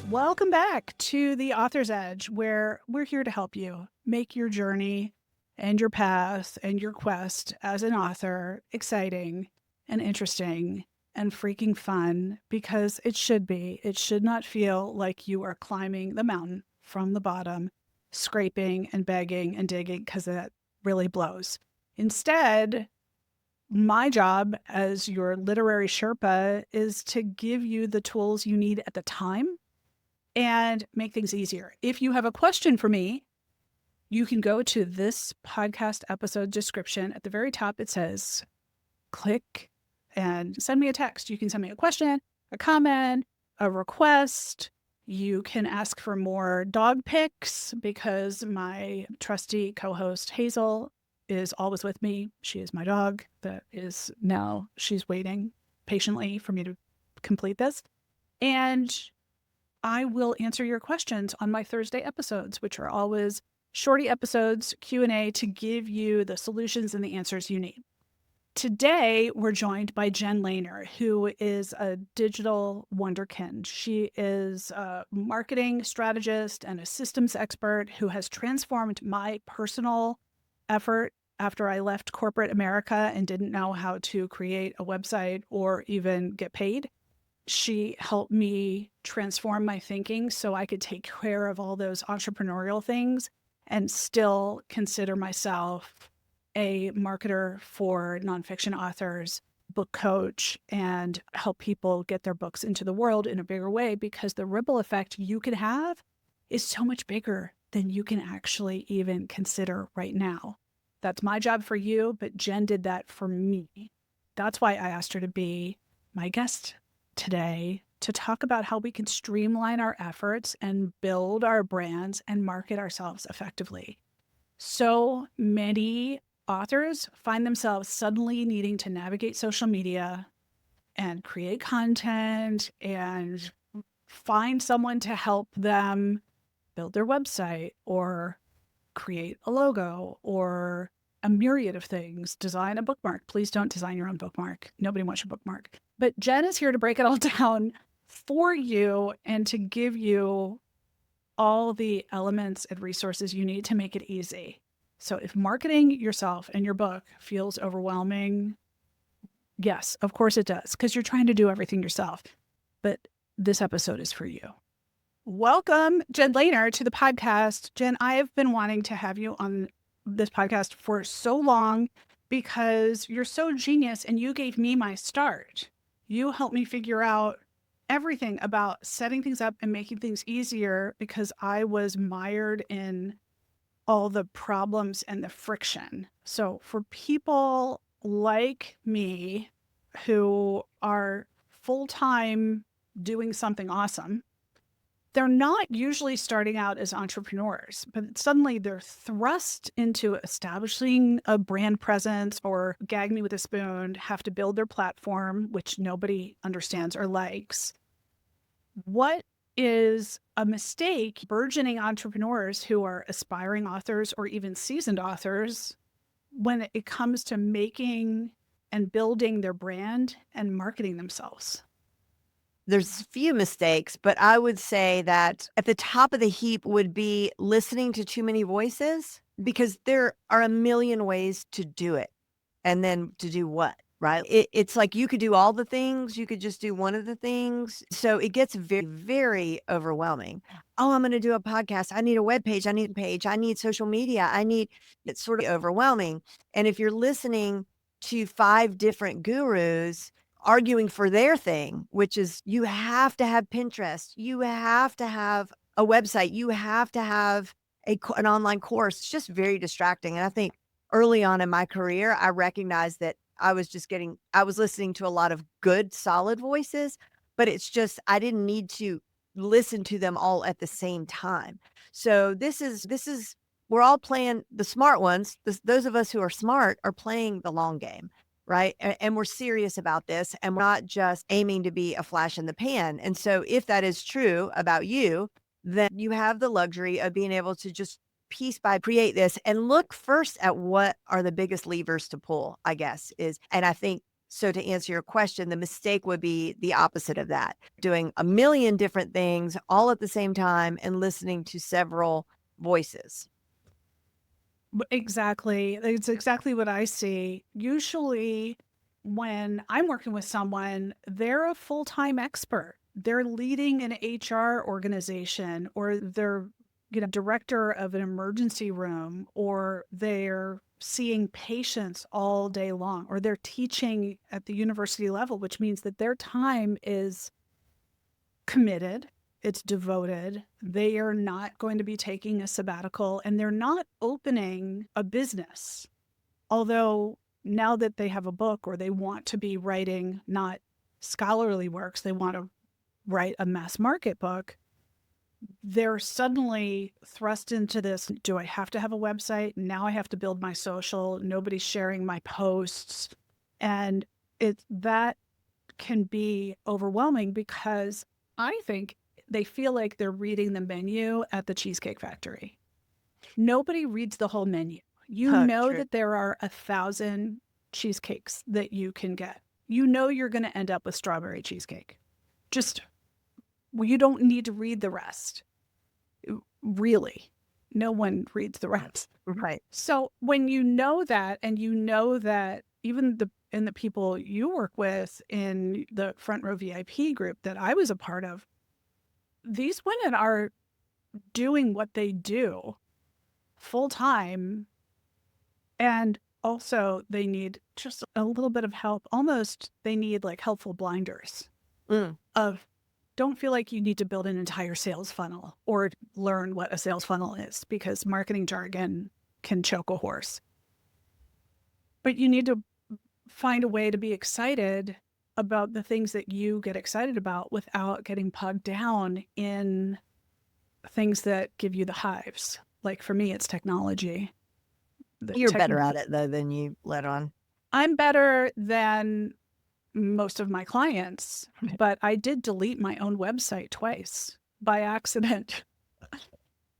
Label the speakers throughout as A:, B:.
A: Welcome back to the Author's Edge, where we're here to help you make your journey and your path and your quest as an author exciting and interesting and freaking fun, because it should be. It should not feel like you are climbing the mountain from the bottom, scraping and begging and digging, because that really blows. Instead, my job as your literary Sherpa is to give you the tools you need at the time and make things easier. If you have a question for me, you can go to this podcast episode description. At the very top, it says, click and send me a text. You can send me a question, a comment, a request. You can ask for more dog pics because my trusty co-host Hazel is always with me. She is my dog that is now, she's waiting patiently for me to complete this. And I will answer your questions on my Thursday episodes, which are always shorty episodes, Q&A, to give you the solutions and the answers you need. Today, we're joined by Jen Lehner, who is a digital wonderkind. She is a marketing strategist and a systems expert who has transformed my personal effort after I left corporate America and didn't know how to create a website or even get paid. She helped me transform my thinking so I could take care of all those entrepreneurial things and still consider myself a marketer for nonfiction authors, book coach, and help people get their books into the world in a bigger way, because the ripple effect you can have is so much bigger than you can actually even consider right now. That's my job for you, but Jen did that for me. That's why I asked her to be my guest today, to talk about how we can streamline our efforts and build our brands and market ourselves effectively. So many authors find themselves suddenly needing to navigate social media and create content and find someone to help them build their website or create a logo or a myriad of things, design a bookmark. Please don't design your own bookmark. Nobody wants your bookmark. But Jen is here to break it all down for you and to give you all the elements and resources you need to make it easy. So if marketing yourself and your book feels overwhelming, yes, of course it does, because you're trying to do everything yourself. But this episode is for you. Welcome, Jen Lehner, to the podcast. Jen, I have been wanting to have you on this podcast for so long because you're so genius and you gave me my start. You helped me figure out everything about setting things up and making things easier because I was mired in all the problems and the friction. So for people like me who are full-time doing something awesome, they're not usually starting out as entrepreneurs, but suddenly they're thrust into establishing a brand presence or, gag me with a spoon, have to build their platform, which nobody understands or likes. What is a mistake burgeoning entrepreneurs who are aspiring authors or even seasoned authors when it comes to making and building their brand and marketing themselves?
B: There's few mistakes, but I would say that at the top of the heap would be listening to too many voices, because there are a million ways to do it. And then to do what, right? It's like you could do all the things, you could just do one of the things. So it gets very, very overwhelming. Oh, I'm going to do a podcast. I need a web page. I need a page. I need social media. It's sort of overwhelming. And if you're listening to 5 different gurus arguing for their thing, which is you have to have Pinterest, you have to have a website, you have to have an online course. It's just very distracting. And I think early on in my career, I recognized that I was listening to a lot of good, solid voices, but it's just, I didn't need to listen to them all at the same time. So this is, we're all playing the smart ones. Those of us who are smart are playing the long game. Right. And we're serious about this, and we're not just aiming to be a flash in the pan. And so if that is true about you, then you have the luxury of being able to just piece by create this and look first at what are the biggest levers to pull, I guess is. And I think So to answer your question, the mistake would be the opposite of that, doing a million different things all at the same time and listening to several voices.
A: Exactly. It's exactly what I see. Usually, when I'm working with someone, they're a full-time expert. They're leading an HR organization, or they're, director of an emergency room, or they're seeing patients all day long, or they're teaching at the university level, which means that their time is committed, it's devoted. They are not going to be taking a sabbatical, and they're not opening a business. Although now that they have a book, or they want to be writing not scholarly works, they want to write a mass market book, they're suddenly thrust into this. Do I have to have a website? Now I have to build my social. Nobody's sharing my posts. And that can be overwhelming, because I think they feel like they're reading the menu at the Cheesecake Factory. Nobody reads the whole menu. You know
B: True.
A: that there are 1,000 cheesecakes that you can get. You know you're going to end up with strawberry cheesecake. Just, well, you don't need to read the rest. Really, no one reads the rest.
B: Right.
A: So when you know that, and you know that even the people you work with in the Front Row VIP group that I was a part of, these women are doing what they do full time, and also they need just a little bit of help. Almost they need like helpful blinders of, don't feel like you need to build an entire sales funnel or learn what a sales funnel is, because marketing jargon can choke a horse. But you need to find a way to be excited about the things that you get excited about without getting bogged down in things that give you the hives. Like for me, it's technology.
B: You're better at it, though, than you let on.
A: I'm better than most of my clients, but I did delete my own website twice by accident.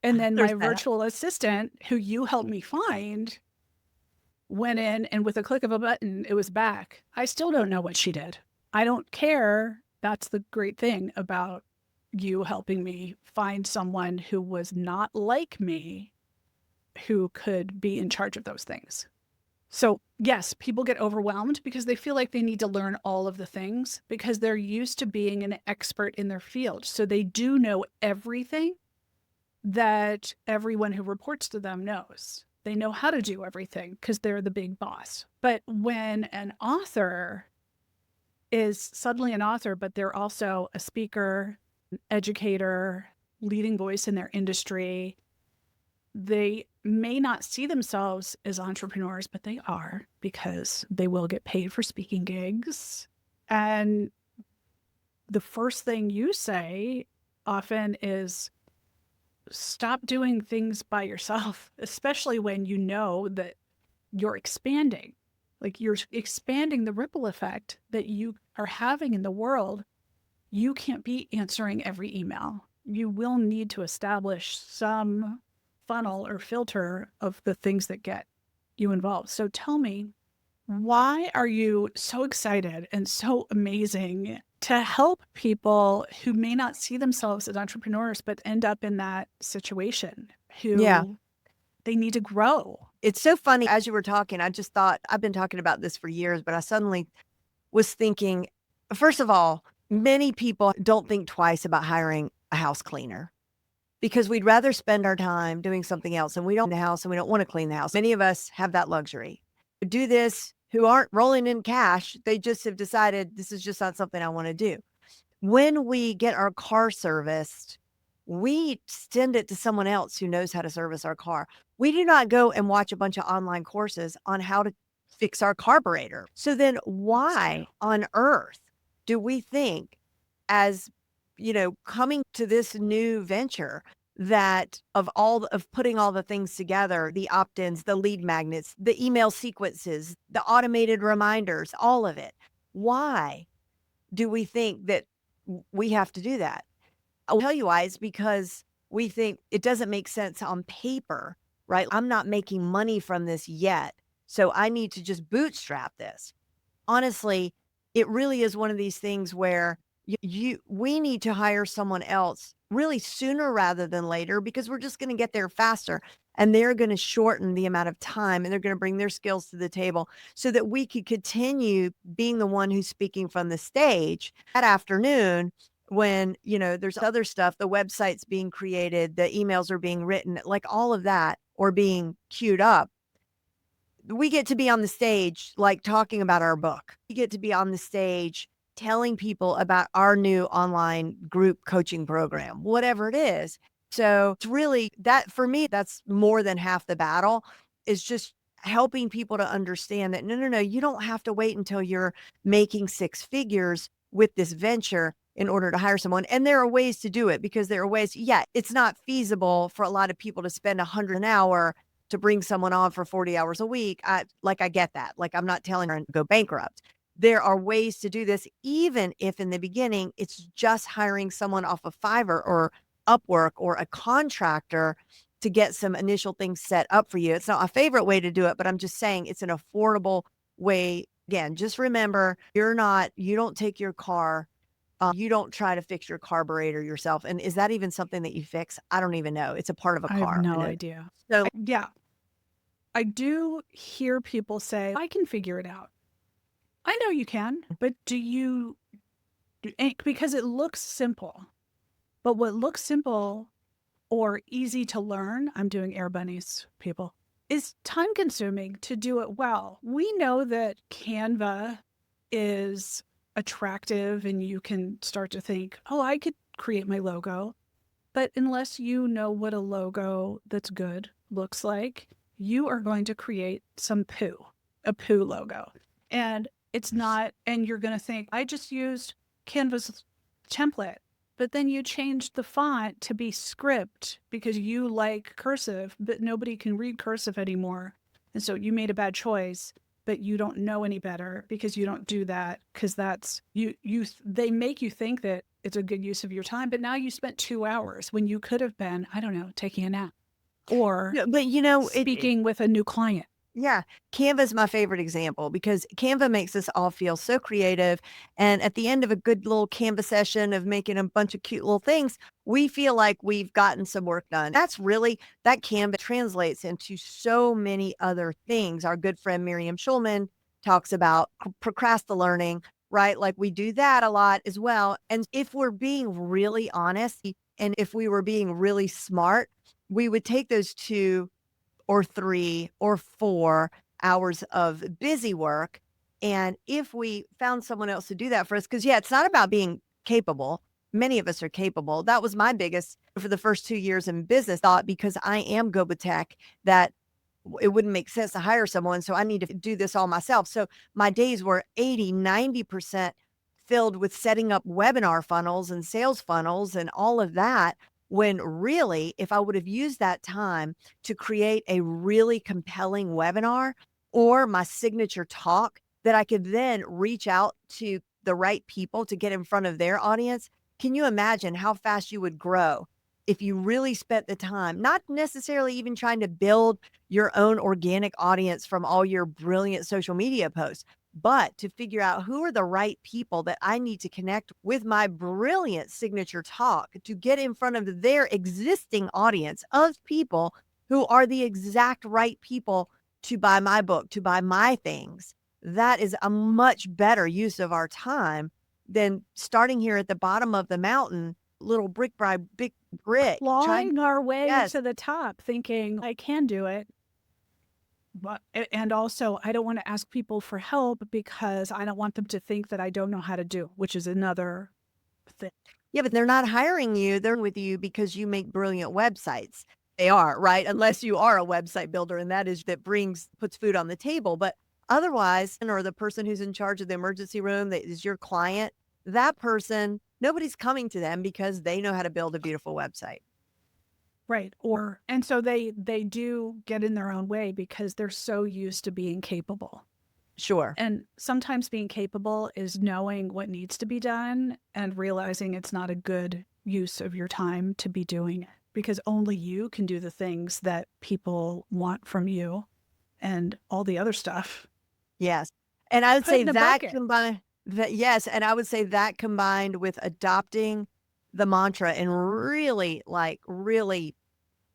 A: And then my virtual assistant, who you helped me find, went in, and with a click of a button, it was back. I still don't know what she did. I don't care. That's the great thing about you helping me find someone who was not like me, who could be in charge of those things. So yes, people get overwhelmed because they feel like they need to learn all of the things, because they're used to being an expert in their field. So they do know everything that everyone who reports to them knows. They know how to do everything because they're the big boss. But when an author is suddenly an author, but they're also a speaker, an educator, leading voice in their industry, they may not see themselves as entrepreneurs, but they are, because they will get paid for speaking gigs. And the first thing you say often is, stop doing things by yourself, especially when you know that you're expanding. Like, you're expanding the ripple effect that you are having in the world. You can't be answering every email. You will need to establish some funnel or filter of the things that get you involved. So tell me, why are you so excited and so amazing to help people who may not see themselves as entrepreneurs, but end up in that situation, who they need to grow?
B: It's so funny. As you were talking, I just thought, I've been talking about this for years, but I suddenly was thinking, first of all, many people don't think twice about hiring a house cleaner, because we'd rather spend our time doing something else, and we don't clean the house, and we don't want to clean the house. Many of us have that luxury. Do this, who aren't rolling in cash. They just have decided this is just not something I want to do. When we get our car serviced, we send it to someone else who knows how to service our car. We do not go and watch a bunch of online courses on how to fix our carburetor. So then why on earth do we think, as coming to this new venture, that of putting all the things together, the opt-ins, the lead magnets, the email sequences, the automated reminders, all of it, why do we think that we have to do that? I'll tell you why. It's because we think it doesn't make sense on paper, right? I'm not making money from this yet, so I need to just bootstrap this. honestly, it really is one of these things where we need to hire someone else really sooner rather than later, because we're just going to get there faster, and they're going to shorten the amount of time, and they're going to bring their skills to the table so that we could continue being the one who's speaking from the stage that afternoon when, there's other stuff, the website's being created, the emails are being written, like all of that, or being queued up. We get to be on the stage, like, talking about our book. We get to be on the stage telling people about our new online group coaching program, whatever it is. So it's really that, for me, that's more than half the battle, is just helping people to understand that, no, no, no, you don't have to wait until you're making six figures with this venture in order to hire someone. And there are ways to do it, because there are ways, yeah, it's not feasible for a lot of people to spend 100 an hour to bring someone on for 40 hours a week. I get that. Like, I'm not telling her to go bankrupt. There are ways to do this, even if in the beginning it's just hiring someone off of Fiverr or Upwork or a contractor to get some initial things set up for you. It's not my favorite way to do it, but I'm just saying it's an affordable way. Again, just remember, you don't take your car, you don't try to fix your carburetor yourself. And is that even something that you fix? I don't even know. It's a part of a
A: I have
B: car.
A: no idea.
B: So
A: Yeah, I do hear people say, I can figure it out. I know you can, but because it looks simple, but what looks simple or easy to learn, I'm doing air bunnies, people, is time consuming to do it well. We know that Canva is attractive and you can start to think, oh, I could create my logo. But unless you know what a logo that's good looks like, you are going to create a poo logo. And it's not, and you're going to think, I just used Canva's template. But then you changed the font to be script because you like cursive, but nobody can read cursive anymore. And so you made a bad choice, but you don't know any better because you don't do that, because that's they make you think that it's a good use of your time, but now you spent 2 hours when you could have been, I don't know, taking a nap or
B: yeah, but
A: speaking with a new client.
B: yeah, Canva is my favorite example, because Canva makes us all feel so creative. And at the end of a good little Canva session of making a bunch of cute little things, we feel like we've gotten some work done. That Canva translates into so many other things. Our good friend Miriam Schulman talks about procrastinating, right? Like, we do that a lot as well. And if we're being really honest, and if we were being really smart, we would take those 2 or 3 or 4 hours of busy work. And if we found someone else to do that for us, because, yeah, it's not about being capable. Many of us are capable. That was my biggest for the first 2 years in business thought, because I am good with tech, that it wouldn't make sense to hire someone. So I need to do this all myself. So my days were 80, 90% filled with setting up webinar funnels and sales funnels and all of that. When really, if I would have used that time to create a really compelling webinar or my signature talk that I could then reach out to the right people to get in front of their audience, can you imagine how fast you would grow if you really spent the time, not necessarily even trying to build your own organic audience from all your brilliant social media posts, but to figure out who are the right people that I need to connect with my brilliant signature talk to get in front of their existing audience of people who are the exact right people to buy my book, to buy my things. That is a much better use of our time than starting here at the bottom of the mountain, little brick by big brick, trying.
A: Clawing our way
B: Yes,
A: to the top, thinking, I can do it. But, and also, I don't want to ask people for help because I don't want them to think that I don't know how to do, which is another thing.
B: yeah, but they're not hiring you. They're with you because you make brilliant websites. They are, right? Unless you are a website builder, and that puts food on the table. But otherwise, or the person who's in charge of the emergency room that is your client, that person, nobody's coming to them because they know how to build a beautiful website.
A: Right. And so they do get in their own way because they're so used to being capable.
B: Sure.
A: And sometimes being capable is knowing what needs to be done and realizing it's not a good use of your time to be doing it, because only you can do the things that people want from you and all the other stuff.
B: Yes. And I would
A: Put
B: say
A: in a
B: that
A: bucket.
B: combined that yes, and I would say that combined with adopting the mantra and really, like, really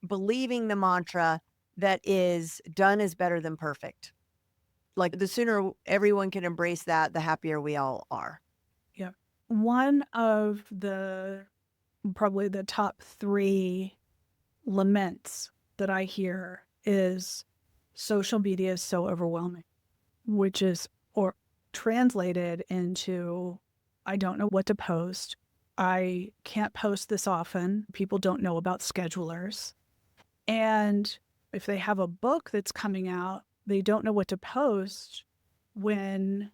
B: believing the mantra that is done is better than perfect. Like, the sooner everyone can embrace that, the happier we all are.
A: Yeah. One of the probably the top 3 laments that I hear is social media is so overwhelming, which is or translated into I don't know what to post. I can't post this often. People don't know about schedulers. And if they have a book that's coming out, they don't know what to post when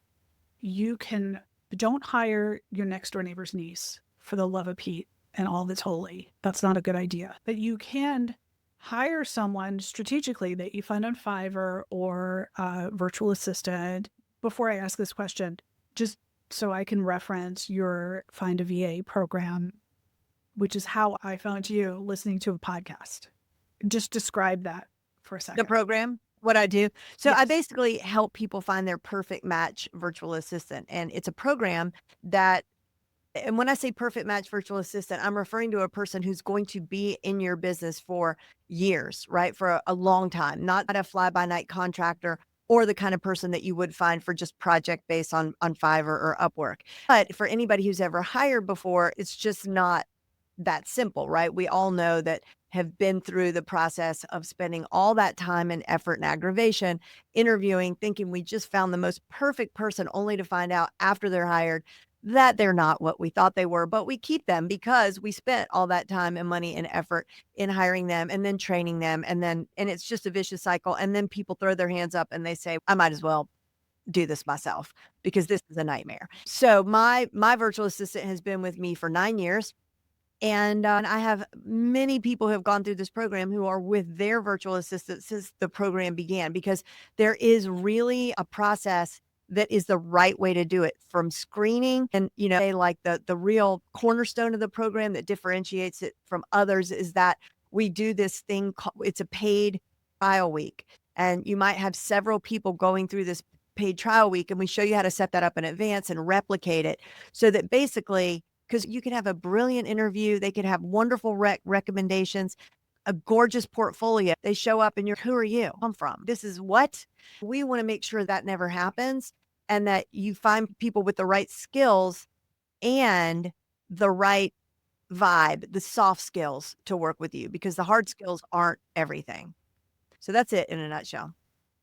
A: you can don't hire your next door neighbor's niece for the love of Pete and all that's holy. That's not a good idea. But you can hire someone strategically that you find on Fiverr or a virtual assistant. Before I ask this question, just so I can reference your Find a VA program, which is how I found you listening to a podcast. Just describe that for a
B: The
A: second.
B: program, what I do. So I
A: Yes.
B: basically help people find their perfect match virtual assistant, and it's a program that and when I say perfect match virtual assistant, I'm referring to a person who's going to be in your business for years, right? For a long time, not a fly by night contractor or the kind of person that you would find for just project based on Fiverr or Upwork. But for anybody who's ever hired before, it's just not that simple, right? We all know that have been through the process of spending all that time and effort and aggravation interviewing, thinking we just found the most perfect person, only to find out after they're hired that they're not what we thought they were, but we keep them because we spent all that time and money and effort in hiring them and then training them. And it's just a vicious cycle. And then people throw their hands up and they say, I might as well do this myself because this is a nightmare. So my virtual assistant has been with me for 9 years. And I have many people who have gone through this program who are with their virtual assistant since the program began, because there is really a process that is the right way to do it from screening. And, they like the real cornerstone of the program that differentiates it from others is that we do this thing, it's a paid trial week. And you might have several people going through this paid trial week, and we show you how to set that up in advance and replicate it so that basically because you could have a brilliant interview. They could have wonderful recommendations, a gorgeous portfolio. They show up and you're, who are you? I'm from. This is what we want to make sure that never happens and that you find people with the right skills and the right vibe, the soft skills to work with you because the hard skills aren't everything. So that's it in a nutshell.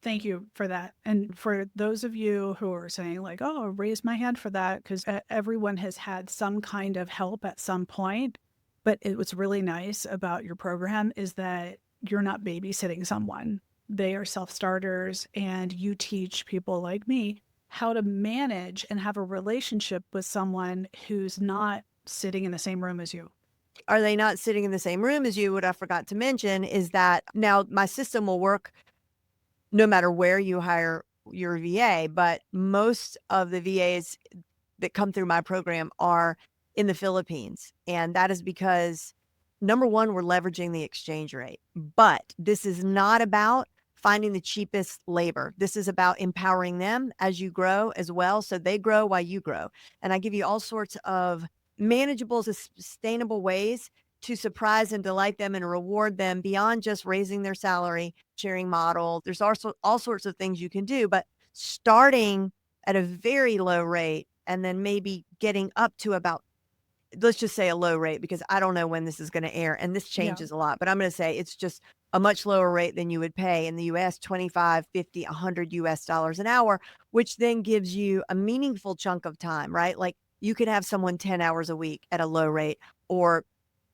A: Thank you for that. And for those of you who are saying, like, oh, raise my hand for that, because everyone has had some kind of help at some point. But what's really nice about your program is that you're not babysitting someone. They are self starters, and you teach people like me how to manage and have a relationship with someone who's not sitting in the same room as you.
B: Are they not sitting in the same room as you? What I forgot to mention is that now my system will work no matter where you hire your VA, but most of the VAs that come through my program are in the Philippines. And that is because number one, we're leveraging the exchange rate, but this is not about finding the cheapest labor. This is about empowering them as you grow as well. So they grow while you grow. And I give you all sorts of manageable, sustainable ways to surprise and delight them and reward them beyond just raising their salary, sharing model. There's also all sorts of things you can do, but starting at a very low rate and then maybe getting up to about, let's just say a low rate, because I don't know when this is going to air and this
A: Yeah.
B: changes a lot, but I'm going to say it's just a much lower rate than you would pay in the US, 25, 50, 100 US dollars an hour, which then gives you a meaningful chunk of time, right? Like you could have someone 10 hours a week at a low rate or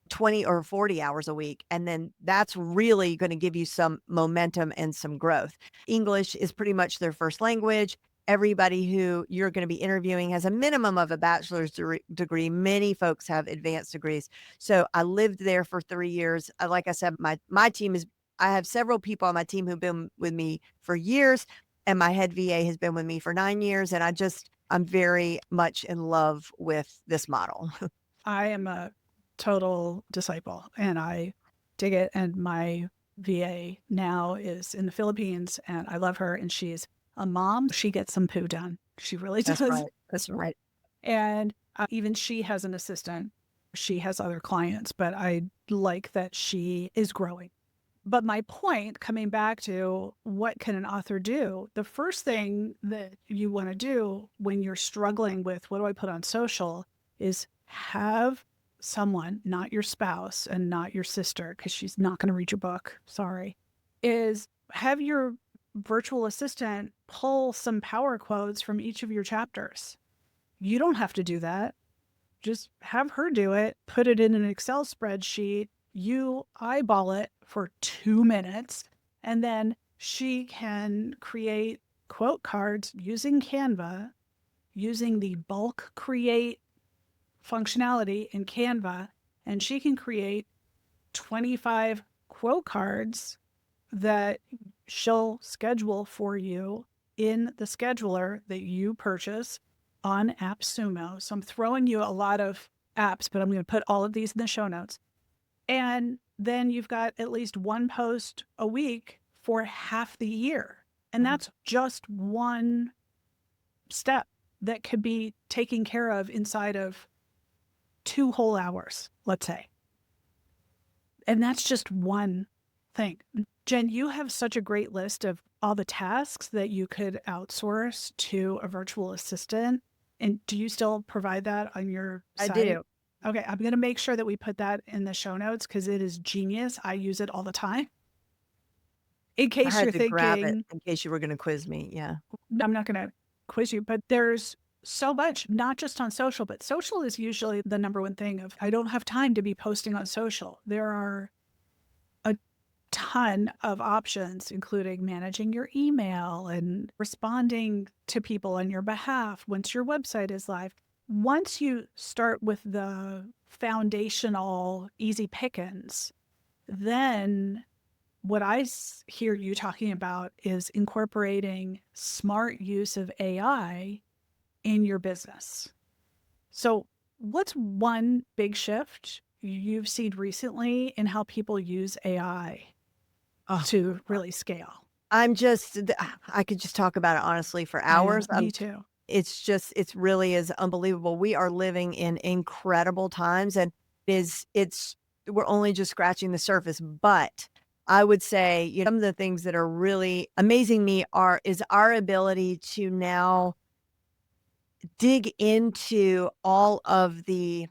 B: 20 or 40 hours a week. And then that's really going to give you some momentum and some growth. English is pretty much their first language. Everybody who you're going to be interviewing has a minimum of a bachelor's degree. Many folks have advanced degrees. So I lived there for 3 years. Like I said, my team is, I have several people on my team who've been with me for years, and my head VA has been with me for 9 years. And I'm very much in love with this model.
A: I am a total disciple and I dig it. And my VA now is in the Philippines and I love her and she's a mom, she gets some poo done. She really
B: That's
A: does.
B: right. That's right.
A: And even she has an assistant. She has other clients, but I like that she is growing. But my point, coming back to what can an author do, the first thing that you want to do when you're struggling with what do I put on social is have someone, not your spouse and not your sister, because she's not going to read your book, sorry, is have your virtual assistant pull some power quotes from each of your chapters. You don't have to do that. Just have her do it, put it in an Excel spreadsheet, you eyeball it for 2 minutes, and then she can create quote cards using Canva, using the bulk create functionality in Canva, and she can create 25 quote cards that she'll schedule for you in the scheduler that you purchase on AppSumo. So I'm throwing you a lot of apps, but I'm going to put all of these in the show notes. And then you've got at least one post a week for half the year. And that's just one step that could be taken care of inside of 2 whole hours, let's say. And that's just one thing. Jen, you have such a great list of all the tasks that you could outsource to a virtual assistant. And do you still provide that on your site?
B: I do.
A: Okay, I'm going to make sure that we put that in the show notes because it is genius. I use it all the time. In
B: I
A: case
B: had
A: you're
B: to grab it
A: thinking,
B: in case you were going to quiz me. Yeah.
A: I'm not going to quiz you, but there's so much, not just on social, but social is usually the number one thing of I don't have time to be posting on social. There are a ton of options, including managing your email and responding to people on your behalf once your website is live. Once you start with the foundational easy pickings, then what I hear you talking about is incorporating smart use of AI in your business. So, what's one big shift you've seen recently in how people use AI to really scale?
B: I could just talk about it honestly for hours.
A: Me too.
B: It's really is unbelievable. We are living in incredible times and we're only just scratching the surface. But I would say, some of the things that are really amazing me is our ability to now dig into all of the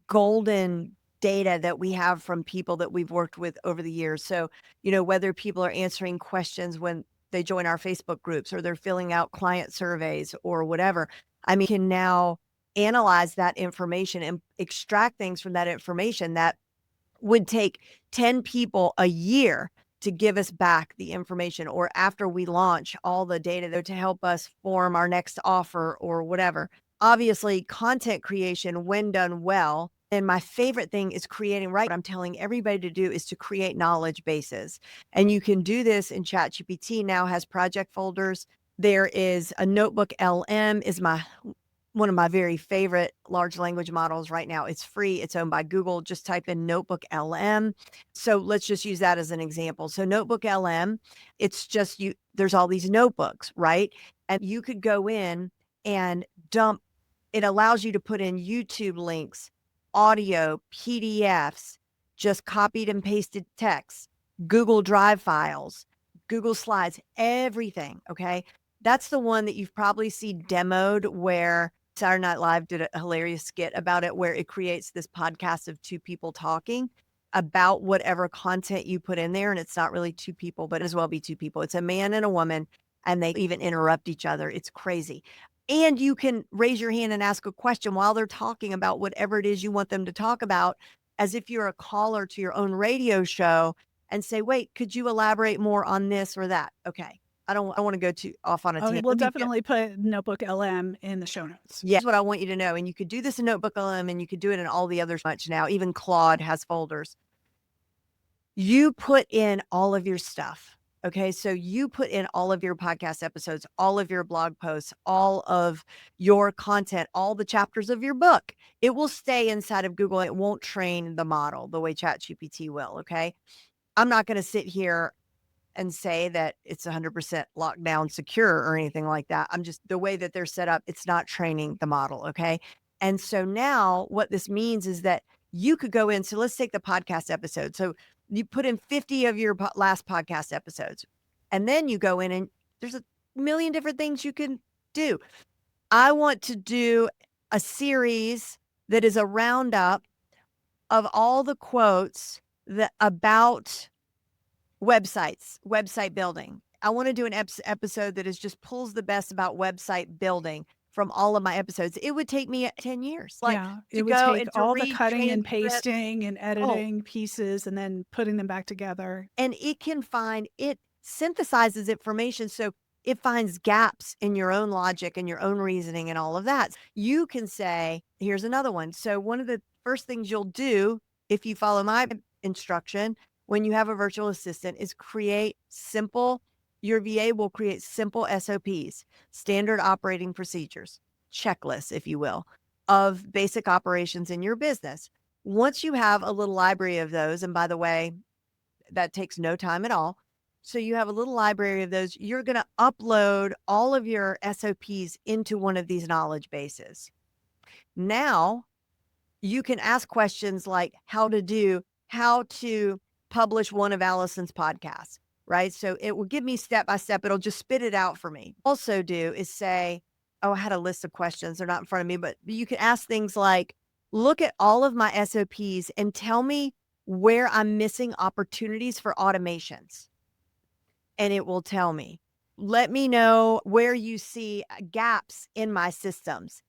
B: golden data that we have from people that we've worked with over the years. So, whether people are answering questions when they join our Facebook groups or they're filling out client surveys or whatever, I mean, can now analyze that information and extract things from that information that would take 10 people a year to give us back the information, or after we launch all the data to help us form our next offer or whatever. Obviously, content creation, when done well, and my favorite thing is creating right. What I'm telling everybody to do is to create knowledge bases. And you can do this in ChatGPT now has project folders. There is a Notebook LM is one of my very favorite large language models right now. It's free. It's owned by Google. Just type in Notebook LM. So let's just use that as an example. So Notebook LM, it's just there's all these notebooks, right? And you could go in and it allows you to put in YouTube links, audio, PDFs, just copied and pasted text, Google Drive files, Google Slides, everything. Okay. That's the one that you've probably seen demoed where Saturday Night Live did a hilarious skit about it, where it creates this podcast of two people talking about whatever content you put in there. And it's not really two people, but as well be two people. It's a man and a woman, and they even interrupt each other. It's crazy. And you can raise your hand and ask a question while they're talking about whatever it is you want them to talk about, as if you're a caller to your own radio show, and say, wait, could you elaborate more on this or that? Okay. I don't want to go too off on a tangent.
A: We'll definitely put Notebook LM in the show notes.
B: Yeah, that's what I want you to know. And you could do this in Notebook LM, and you could do it in all the others much now. Even Claude has folders. You put in all of your stuff. Okay. So you put in all of your podcast episodes, all of your blog posts, all of your content, all the chapters of your book. It will stay inside of Google. It won't train the model the way ChatGPT will. Okay. I'm not going to sit here and say that it's 100% locked down secure or anything like that. I'm just the way that they're set up, it's not training the model. Okay. And so now what this means is that you could go in. So let's take the podcast episode. So you put in 50 of your last podcast episodes, and then you go in and there's a million different things you can do. I want to do a series that is a roundup of all the quotes that about websites, website building. I want to do an episode that is just pulls the best about website building from all of my episodes. It would take me 10 years, like
A: Yeah,
B: to
A: it would
B: go
A: take
B: and to
A: all the
B: read
A: cutting and
B: transcripts.
A: pasting and
B: Oh,
A: editing pieces and then putting them back together.
B: and it synthesizes information. So it finds gaps in your own logic and your own reasoning and all of that. You can say, here's another one. So one of the first things you'll do if you follow my instruction when you have a virtual assistant is your VA will create simple SOPs, standard operating procedures, checklists, if you will, of basic operations in your business. Once you have a little library of those, and by the way, that takes no time at all. So you have a little library of those. You're going to upload all of your SOPs into one of these knowledge bases. Now you can ask questions like how to publish one of Allison's podcasts, right? So it will give me step by step. It'll just spit it out for me. Also do is say, oh, I had a list of questions. They're not in front of me, but you can ask things like, look at all of my SOPs and tell me where I'm missing opportunities for automations. And it will tell me. Let me know where you see gaps in my systems.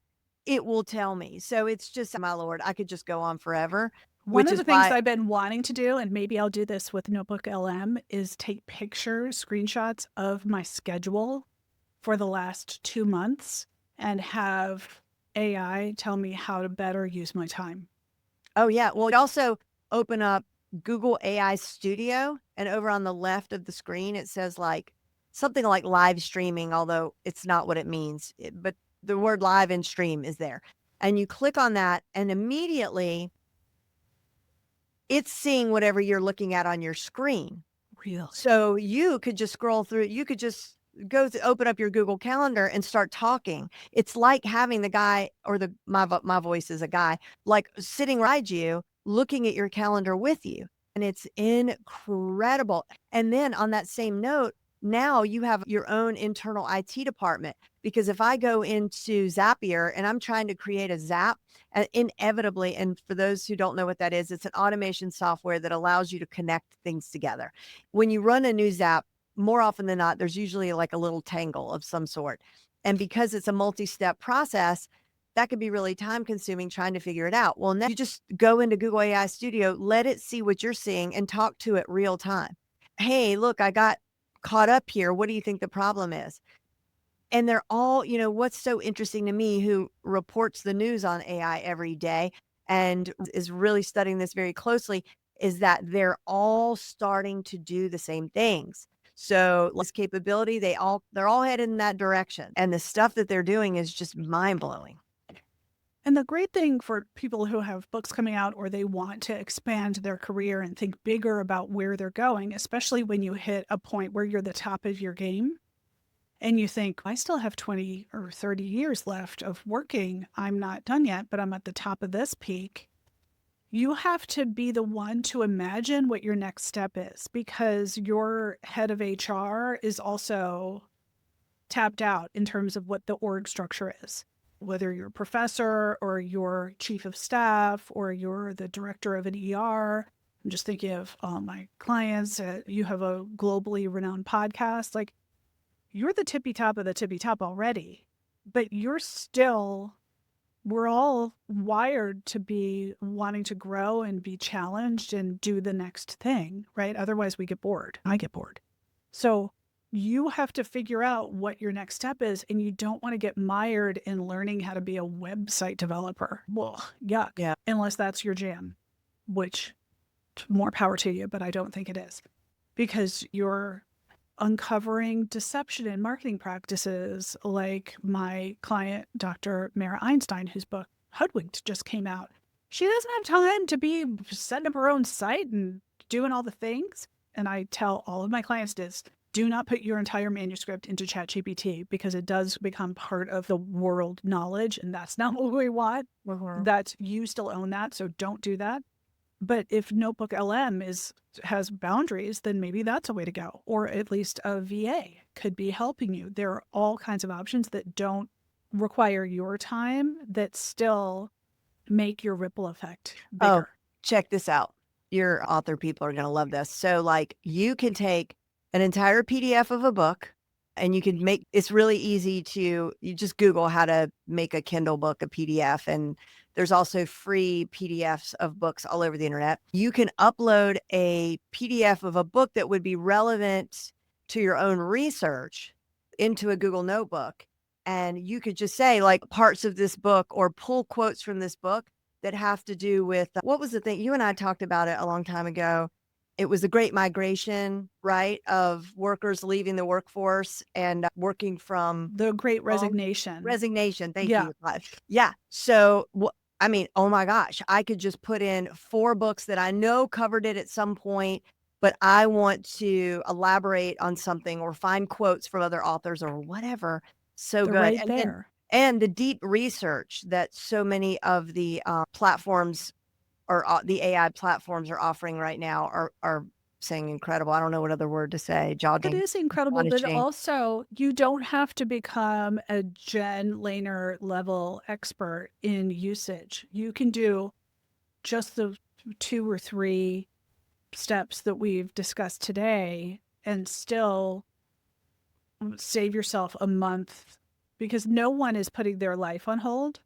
B: It will tell me. So it's just, my Lord, I could just go on forever.
A: One of the things I've been wanting to do, and maybe I'll do this with Notebook LM, is take pictures, screenshots of my schedule for the last 2 months and have AI tell me how to better use my time.
B: Oh, yeah. Well, also open up Google AI Studio, and over on the left of the screen, it says like something like live streaming, although it's not what it means, but the word live and stream is there. And you click on that and immediately it's seeing whatever you're looking at on your screen.
A: Really?
B: So you could just scroll through, you could just open up your Google Calendar and start talking. It's like having the guy or my voice is a guy, like sitting right you, looking at your calendar with you. And it's incredible. And then on that same note, now you have your own internal IT department, because if I go into Zapier and I'm trying to create a Zap, inevitably, and for those who don't know what that is, it's an automation software that allows you to connect things together. When you run a new Zap, more often than not, there's usually like a little tangle of some sort. And because it's a multi-step process, that could be really time consuming trying to figure it out. Well, now you just go into Google AI Studio, let it see what you're seeing and talk to it real time. Hey, look, I got caught up here. What do you think the problem is? And they're all, what's so interesting to me, who reports the news on AI every day and is really studying this very closely, is that they're all starting to do the same things. So this capability, they're all headed in that direction. And the stuff that they're doing is just mind blowing.
A: And the great thing for people who have books coming out or they want to expand their career and think bigger about where they're going, especially when you hit a point where you're the top of your game and you think, I still have 20 or 30 years left of working. I'm not done yet, but I'm at the top of this peak. You have to be the one to imagine what your next step is, because your head of HR is also tapped out in terms of what the org structure is. Whether you're a professor or you're chief of staff or you're the director of an ER. I'm just thinking of my clients. You have a globally renowned podcast. Like, you're the tippy top of the tippy top already, but we're all wired to be wanting to grow and be challenged and do the next thing, right? Otherwise we get bored. I get bored. So you have to figure out what your next step is, and you don't want to get mired in learning how to be a website developer. Well, yuck.
B: Yeah.
A: Unless that's your jam, which more power to you, but I don't think it is, because you're uncovering deception in marketing practices like my client, Dr. Mara Einstein, whose book Hoodwinked just came out. She doesn't have time to be setting up her own site and doing all the things. and I tell all of my clients this, do not put your entire manuscript into ChatGPT because it does become part of the world knowledge, and that's not what we want. That you still own that, so don't do that. But if Notebook LM has boundaries, then maybe that's a way to go. Or at least a VA could be helping you. There are all kinds of options that don't require your time that still make your ripple effect bigger.
B: Oh, check this out. Your author people are going to love this. So like you can take an entire PDF of a book and you can make, it's really easy to, you just Google how to make a Kindle book, a PDF, and there's also free PDFs of books all over the internet. You can upload a PDF of a book that would be relevant to your own research into a Google Notebook. And you could just say like parts of this book or pull quotes from this book that have to do with, what was the thing? You and I talked about it a long time ago. It was the Great Migration, right? Of workers leaving the workforce and working from
A: the Great
B: home.
A: Resignation.
B: Resignation. Thank you. Yeah. So, I mean, oh my gosh, I could just put in 4 books that I know covered it at some point, but I want to elaborate on something or find quotes from other authors or whatever. So
A: They're
B: good.
A: right
B: And
A: there.
B: and the deep research that so many of the platforms or the AI platforms are offering right now are saying incredible. I don't know what other word to say.
A: It is incredible, but
B: astonishing.
A: also you don't have to become a Jen Lehner level expert in usage. You can do just the 2 or 3 steps that we've discussed today and still save yourself a month, because no one is putting their life on hold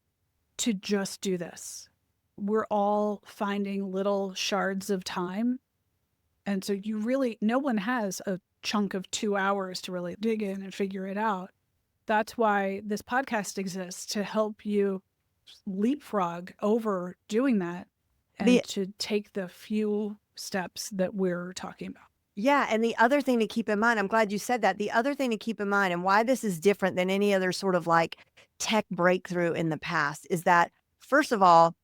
A: to just do this. We're all finding little shards of time. And so no one has a chunk of 2 hours to really dig in and figure it out. That's why this podcast exists, to help you leapfrog over doing that and to take the few steps that we're talking about.
B: Yeah. And the other thing to keep in mind, I'm glad you said that. The other thing to keep in mind and why this is different than any other sort of like tech breakthrough in the past is that, first of all,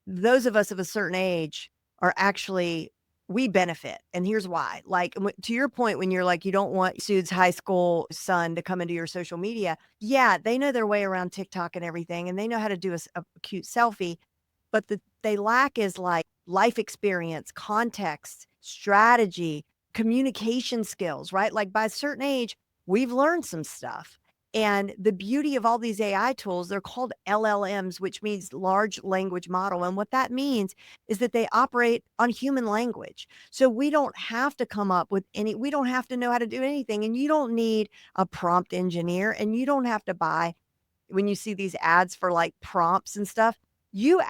B: those of us of a certain age are actually, we benefit. And here's why. Like, to your point, when you're like, you don't want Sude's high school son to come into your social media. Yeah, they know their way around TikTok and everything, and they know how to do a cute selfie. But they lack is like life experience, context, strategy, communication skills, right? Like by a certain age, we've learned some stuff. And the beauty of all these AI tools, they're called LLMs, which means large language model. And what that means is that they operate on human language. So we don't have to come up with we don't have to know how to do anything. And you don't need a prompt engineer, and you don't have to buy, when you see these ads for like prompts and stuff, you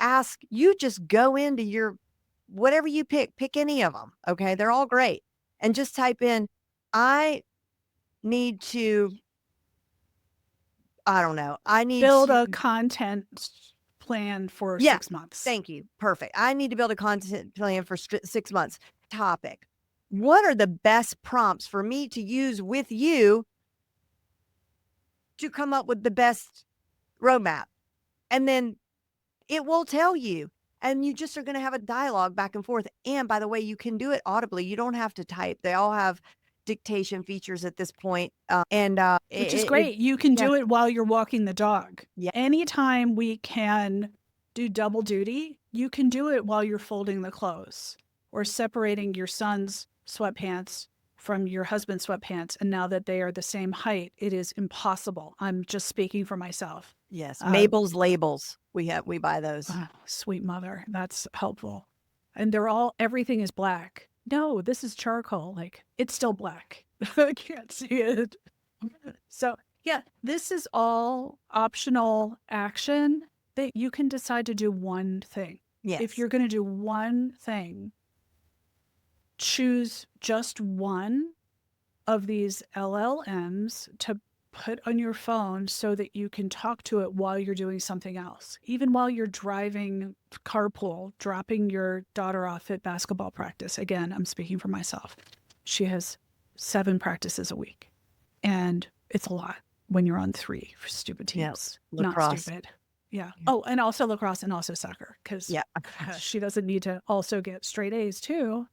B: just go into your, whatever you pick any of them. Okay. They're all great. And just type in, I need to, I don't know. I need
A: build
B: to
A: a content plan for
B: Yeah,
A: 6 months.
B: Thank you. Perfect. I need to build a content plan for 6 months. Topic. What are the best prompts for me to use with you to come up with the best roadmap? And then it will tell you. And you just are going to have a dialogue back and forth. And by the way, you can do it audibly. You don't have to type. They all have dictation features at this point.
A: Which is great. You can do it while you're walking the dog.
B: Yeah.
A: Anytime we can do double duty, you can do it while you're folding the clothes or separating your son's sweatpants from your husband's sweatpants. And now that they are the same height, it is impossible. I'm just speaking for myself.
B: Yes. Mabel's labels. We buy those.
A: Oh, sweet mother. That's helpful. And everything is black. No, this is charcoal. Like, it's still black. I can't see it. So yeah, this is all optional action that you can decide to do one thing.
B: Yes.
A: If you're going to do one thing, choose just one of these LLMs to put on your phone so that you can talk to it while you're doing something else. Even while you're driving carpool, dropping your daughter off at basketball practice. Again, I'm speaking for myself. She has 7 practices a week. And it's a lot when you're on 3 for stupid teams.
B: Yes. Lacrosse.
A: Not stupid. Yeah. Oh, and also lacrosse and also soccer, because she doesn't need to also get straight A's too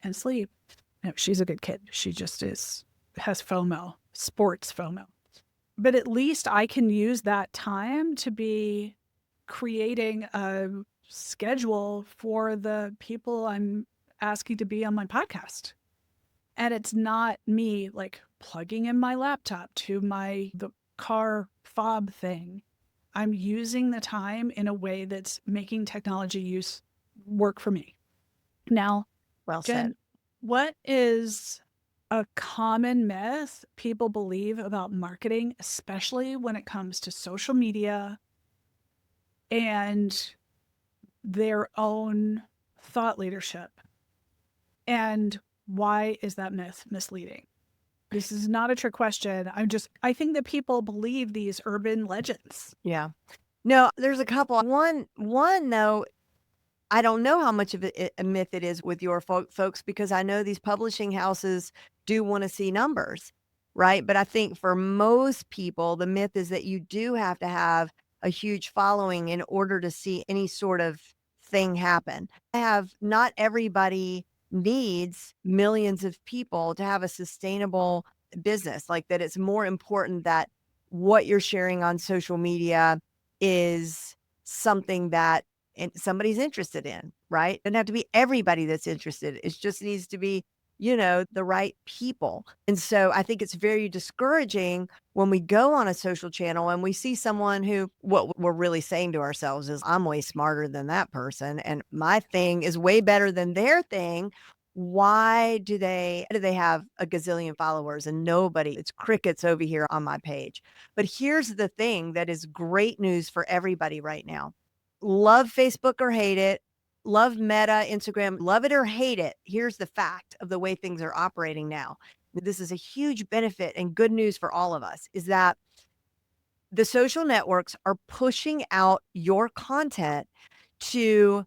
A: and sleep. No, she's a good kid. She just has FOMO, sports FOMO. But at least I can use that time to be creating a schedule for the people I'm asking to be on my podcast. And it's not me like plugging in my laptop to the car fob thing. I'm using the time in a way that's making technology use work for me. Now,
B: Well said.
A: Jen, what is a common myth people believe about marketing, especially when it comes to social media and their own thought leadership? And why is that myth misleading? This is not a trick question. I think that people believe these urban legends.
B: Yeah. No, there's a couple. One though, I don't know how much of a myth it is with your folks because I know these publishing houses do want to see numbers, right? But I think for most people, the myth is that you do have to have a huge following in order to see any sort of thing happen. Not everybody needs millions of people to have a sustainable business, like that it's more important that what you're sharing on social media is something that somebody's interested in, right? It doesn't have to be everybody that's interested. It just needs to be, the right people. And so I think it's very discouraging when we go on a social channel and we see someone who, what we're really saying to ourselves is, I'm way smarter than that person. And my thing is way better than their thing. Why do they have a gazillion followers and nobody? It's crickets over here on my page. But here's the thing that is great news for everybody right now. Love Facebook or hate it, love Meta, Instagram, love it or hate it. Here's the fact of the way things are operating now. This is a huge benefit and good news for all of us is that the social networks are pushing out your content to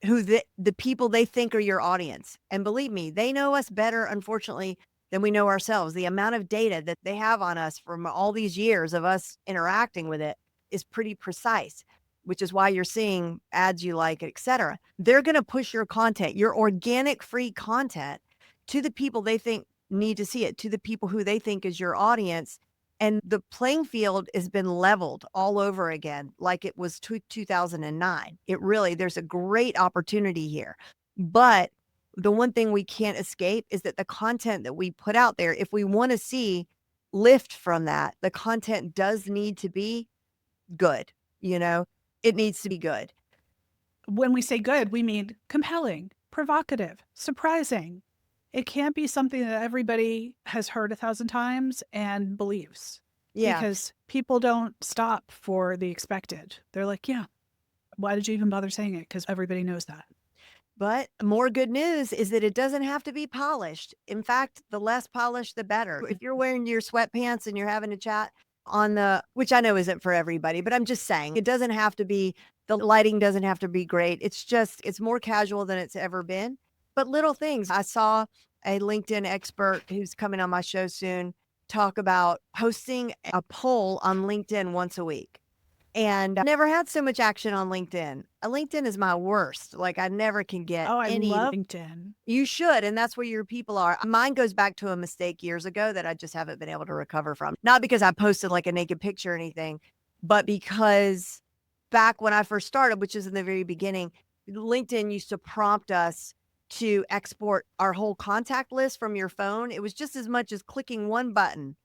B: who the people they think are your audience. And believe me, they know us better, unfortunately, than we know ourselves. The amount of data that they have on us from all these years of us interacting with it is pretty precise, which is why you're seeing ads you like, et cetera. They're going to push your content, your organic free content to the people they think need to see it, to the people who they think is your audience. And the playing field has been leveled all over again, like it was 2009. There's a great opportunity here. But the one thing we can't escape is that the content that we put out there, if we want to see lift from that, the content does need to be good. It needs to be good.
A: When we say good, we mean compelling, provocative, surprising. It can't be something that everybody has heard 1,000 times and believes.
B: Yeah.
A: Because people don't stop for the expected. They're like, yeah, why did you even bother saying it? Because everybody knows that.
B: But more good news is that it doesn't have to be polished. In fact, the less polished, the better. If you're wearing your sweatpants and you're having a chat which I know isn't for everybody, but I'm just saying it doesn't have to be, the lighting doesn't have to be great. It's more casual than it's ever been. But little things. I saw a LinkedIn expert who's coming on my show soon talk about posting a poll on LinkedIn once a week. And I never had so much action on LinkedIn. LinkedIn is my worst. Like I never can get any.
A: I love LinkedIn.
B: You should. And that's where your people are. Mine goes back to a mistake years ago that I just haven't been able to recover from. Not because I posted like a naked picture or anything, but because back when I first started, which is in the very beginning, LinkedIn used to prompt us to export our whole contact list from your phone. It was just as much as clicking one button,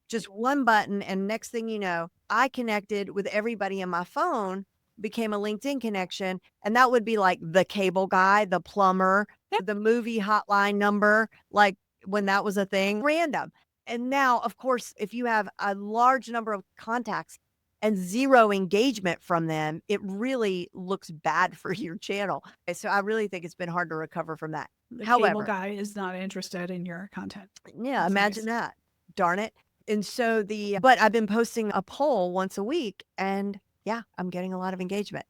B: just one button. And next thing you know, I connected with everybody in my phone, became a LinkedIn connection. And that would be like the cable guy, the plumber, the movie hotline number, like when that was a thing, random. And now, of course, if you have a large number of contacts and zero engagement from them, it really looks bad for your channel. So I really think it's been hard to recover from that.
A: The
B: However,
A: cable guy is not interested in your content.
B: Yeah,
A: That's
B: imagine
A: nice.
B: that. Darn it. And so but I've been posting a poll once a week and yeah, I'm getting a lot of engagement.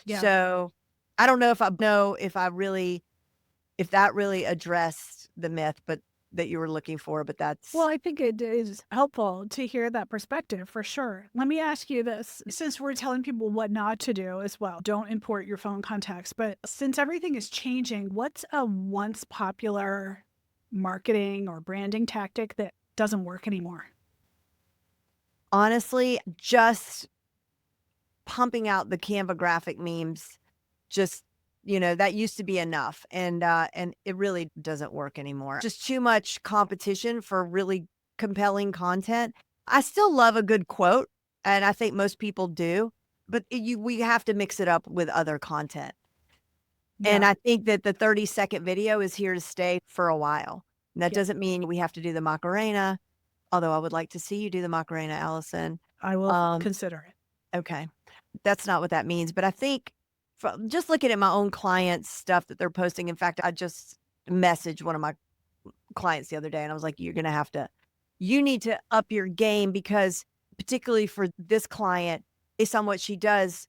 A: Yeah.
B: So I don't know if that really addressed the myth, but that you were looking for, but that's.
A: Well, I think it is helpful to hear that perspective for sure. Let me ask you this, since we're telling people what not to do as well, don't import your phone contacts, but since everything is changing, what's a once popular marketing or branding tactic that doesn't work anymore?
B: Honestly, just pumping out the Canva graphic memes, just, that used to be enough. And it really doesn't work anymore. Just too much competition for really compelling content. I still love a good quote, and I think most people do, but we have to mix it up with other content. And
A: Yeah.
B: I think that the 30-second video is here to stay for a while. And that
A: Yeah.
B: doesn't mean we have to do the Macarena, although I would like to see you do the Macarena, Allison.
A: I will
B: Um,
A: consider it.
B: okay. That's not what that means. But I think from just looking at my own clients' stuff that they're posting, in fact, I just messaged one of my clients the other day and I was like, you need to up your game, because particularly for this client, based on what she does,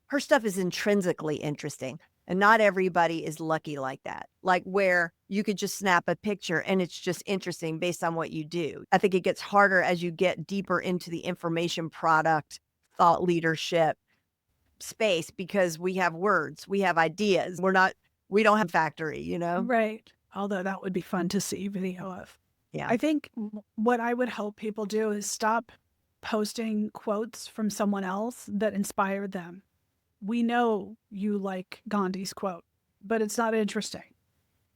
B: her stuff is intrinsically interesting. And not everybody is lucky like that, like where you could just snap a picture and it's just interesting based on what you do. I think it gets harder as you get deeper into the information product, thought leadership space, because we have words, we have ideas. We don't have factory,
A: Right. Although that would be fun to see video of.
B: Yeah.
A: I think what I would help people do is stop posting quotes from someone else that inspired them. We know you like Gandhi's quote, but it's not interesting.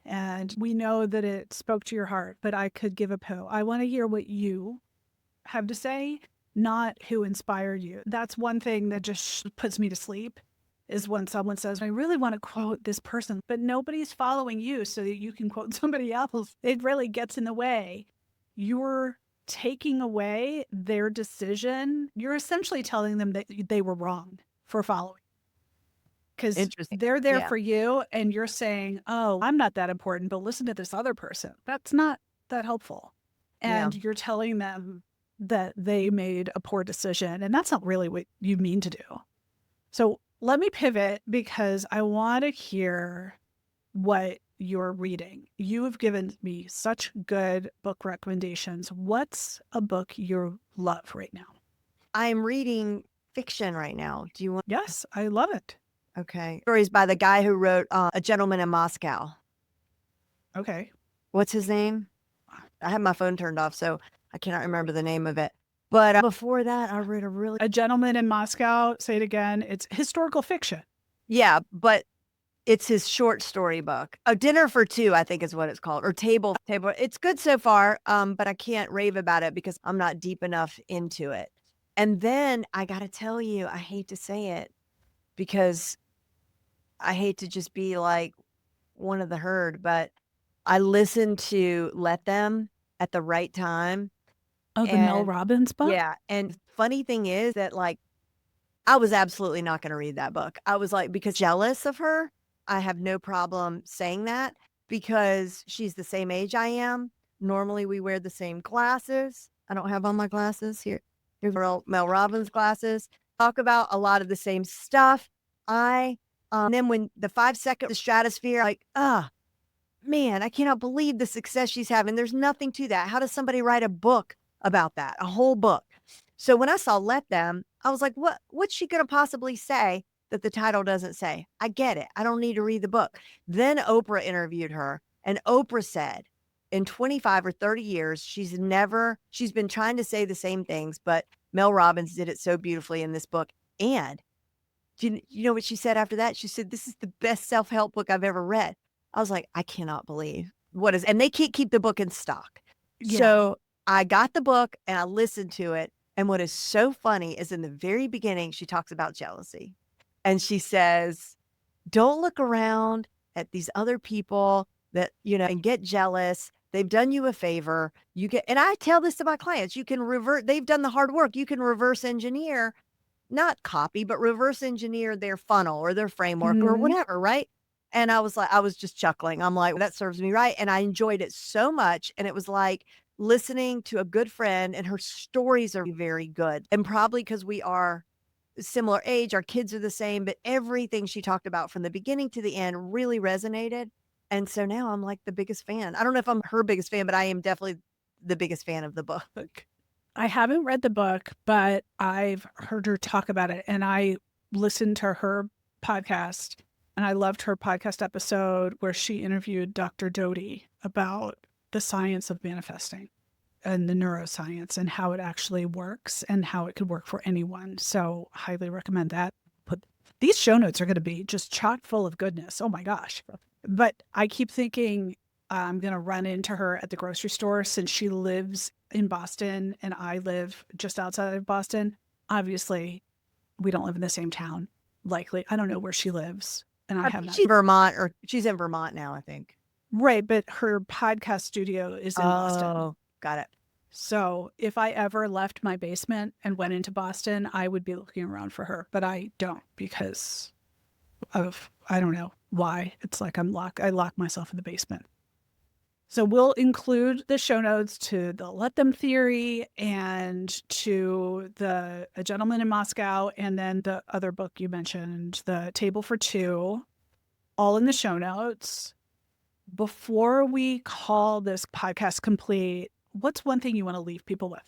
A: And we know that it spoke to your heart, but I could give a poo. I want to hear what you have to say, not who inspired you. That's one thing that just puts me to sleep, is when someone says, I really want to quote this person, but nobody's following you so that you can quote somebody else. It really gets in the way. You're taking away their decision. You're essentially telling them that they were wrong for following, because
B: Interesting.
A: they're there
B: Yeah.
A: for you and you're saying, oh, I'm not that important, but listen to this other person. That's not that helpful.
B: Yeah.
A: And you're telling them that they made a poor decision. And that's not really what you mean to do. So let me pivot, because I want to hear what you're reading. You have given me such good book recommendations. What's a book you love right now?
B: I'm reading fiction right now. Do you want?
A: Yes, I love it.
B: Okay. Stories by the guy who wrote A Gentleman in Moscow.
A: Okay.
B: What's his name? I have my phone turned off, so I cannot remember the name of it. But before that, I read
A: A Gentleman in Moscow. Say it again. It's historical fiction.
B: yeah, but it's his short story book. A Dinner for Two, I think is what it's called, or Table. It's good so far, but I can't rave about it because I'm not deep enough into it. And then I got to tell you, I hate to say it, because I hate to just be like one of the herd, but I listened to Let Them at the right time.
A: Oh, the Mel
B: And
A: Robbins book?
B: yeah, and funny thing is that, like, I was absolutely not gonna read that book. I was, like, because jealous of her. I have no problem saying that, because she's the same age I am. Normally, we wear the same glasses. I don't have on my glasses. Here's Mel Robbins glasses. Talk about a lot of the same stuff. Then when the 5 second stratosphere, like, man, I cannot believe the success she's having. There's nothing to that. How does somebody write a book about that? A whole book. So when I saw Let Them, I was like, what's she going to possibly say that the title doesn't say? I get it. I don't need to read the book. Then Oprah interviewed her, and Oprah said in 25 or 30 years, she's been trying to say the same things, but Mel Robbins did it so beautifully in this book. And you know what she said after that? She said, this is the best self-help book I've ever read. I was like, I cannot believe and they can't keep the book in stock.
A: Yeah.
B: So I got the book and I listened to it. And what is so funny is in the very beginning, she talks about jealousy. And she says, don't look around at these other people that, and get jealous. They've done you a favor. And I tell this to my clients, they've done the hard work. You can reverse engineer, not copy, but reverse engineer their funnel or their framework or whatever, right? And I was just chuckling. I'm like, that serves me right. And I enjoyed it so much. And it was like listening to a good friend, and her stories are very good. And probably because we are similar age, our kids are the same, but everything she talked about from the beginning to the end really resonated. And so now I'm like the biggest fan. I don't know if I'm her biggest fan, but I am definitely the biggest fan of the book.
A: I haven't read the book, but I've heard her talk about it, and I listened to her podcast And I loved her podcast episode where she interviewed Dr. Doty about the science of manifesting and the neuroscience and how it actually works and how it could work for anyone. So highly recommend that. But these show notes are going to be just chock full of goodness. Oh my gosh. But I keep thinking I'm going to run into her at the grocery store since she lives in Boston and I live just outside of Boston. Obviously, we don't live in the same town. Likely. I don't know where she lives. And I have not.
B: She's Vermont, or she's in Vermont now, I think.
A: Right, but her podcast studio is in Boston.
B: Oh, got it.
A: So if I ever left my basement and went into Boston, I would be looking around for her. But I don't because of, I don't know why. It's like I lock myself in the basement. So we'll include the show notes to the Let Them Theory and to the A Gentleman in Moscow and then the other book you mentioned, The Table for Two, all in the show notes. Before we call this podcast complete, what's one thing you want to leave people with?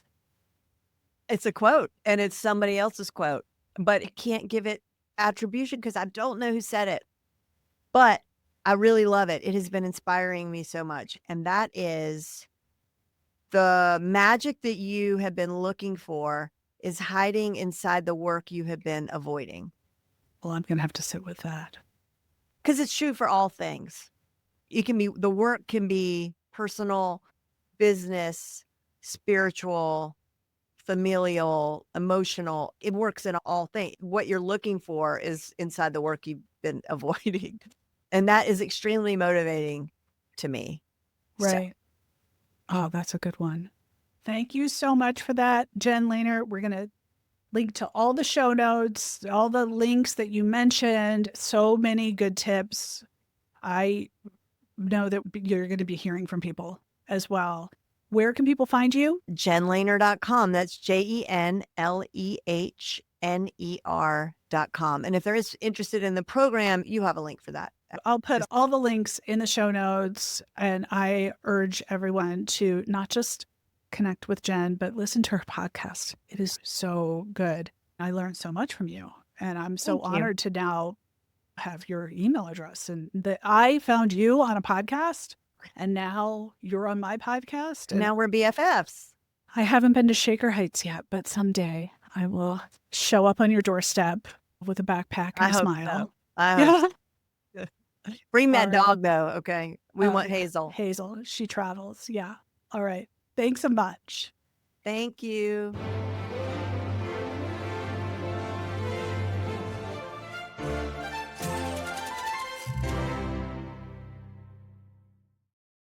B: It's a quote, and it's somebody else's quote, but I can't give it attribution because I don't know who said it. But I really love it. It has been inspiring me so much. And that is, the magic that you have been looking for is hiding inside the work you have been avoiding.
A: Well, I'm going to have to sit with that.
B: Because it's true for all things. The work can be personal, business, spiritual, familial, emotional. It works in all things. What you're looking for is inside the work you've been avoiding. And that is extremely motivating to me.
A: Right. Oh, that's a good one. Thank you so much for that, Jen Lehner. We're going to link to all the show notes, all the links that you mentioned. So many good tips. I know that you're going to be hearing from people as well. Where can people find you?
B: JenLehner.com. That's JenLehner.com. And if they're interested in the program, you have a link for that.
A: I'll put all the links in the show notes. And I urge everyone to not just connect with Jen, but listen to her podcast. It is so good. I learned so much from you. And I'm so honored to now have your email address. And that I found you on a podcast. And now you're on my podcast.
B: Now we're BFFs.
A: I haven't been to Shaker Heights yet, but someday I will show up on your doorstep with a backpack and a smile.
B: So. I hope so. Bring that dog, though, okay? We want Hazel.
A: Hazel. She travels. Yeah. All right. Thanks so much.
B: Thank you.